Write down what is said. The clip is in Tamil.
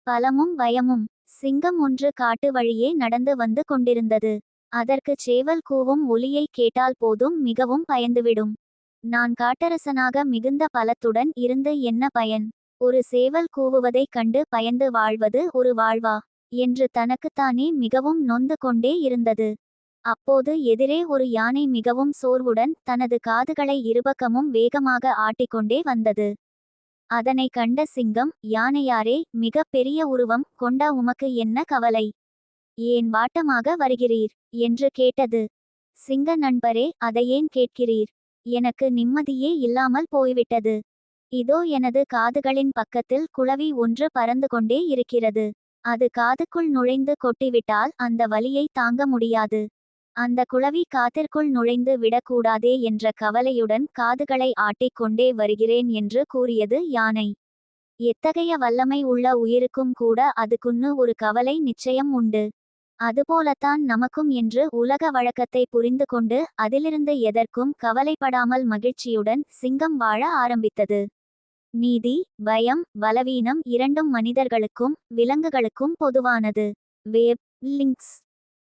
பலமும் பயமும். சிங்கம் ஒன்று காட்டு வழியே நடந்து வந்து கொண்டிருந்தது. அதற்கு சேவல் கூவும் ஒலியை கேட்டால் போதும் மிகவும் பயந்துவிடும். நான் காட்டரசனாக மிகுந்த பலத்துடன் இருந்து என்ன பயன்? ஒரு சேவல் கூவுவதைக் கண்டு பயந்து வாழ்வது ஒரு வாழ்வா? என்று தனக்குத்தானே மிகவும் நொந்து கொண்டே இருந்தது. அப்போது எதிரே ஒரு யானை மிகவும் சோர்வுடன் தனது காதுகளை இருபக்கமும் வேகமாக ஆட்டிக்கொண்டே வந்தது. அதனை கண்ட சிங்கம், யானையாரே, மிக பெரிய உருவம் கொண்ட உமக்கு என்ன கவலை? ஏன் வாட்டமாக வருகிறீர்? என்று கேட்டது. சிங்க நண்பரே, அதையேன் கேட்கிறீர்? எனக்கு நிம்மதியே இல்லாமல் போய்விட்டது. இதோ எனது காதுகளின் பக்கத்தில் குளவி ஒன்று பறந்து கொண்டே இருக்கிறது. அது காதுக்குள் நுழைந்து கொட்டிவிட்டால் அந்த வலியை தாங்க முடியாது. அந்த குளவி காத்திற்குள் நுழைந்து விடக்கூடாதே என்ற கவலையுடன் காதுகளை ஆட்டிக் கொண்டே வருகிறேன் என்று கூறியது யானை. எத்தகைய வல்லமை உள்ள உயிருக்கும் கூட அதுக்குன்னு ஒரு கவலை நிச்சயம் உண்டு. அதுபோலத்தான் நமக்கும் என்று உலக வழக்கத்தை புரிந்து கொண்டு அதிலிருந்து எதற்கும் கவலைப்படாமல் மகிழ்ச்சியுடன் சிங்கம் வாழ ஆரம்பித்தது. நீதி, பயம், பலவீனம் இரண்டும் மனிதர்களுக்கும் விலங்குகளுக்கும் பொதுவானது. Web links.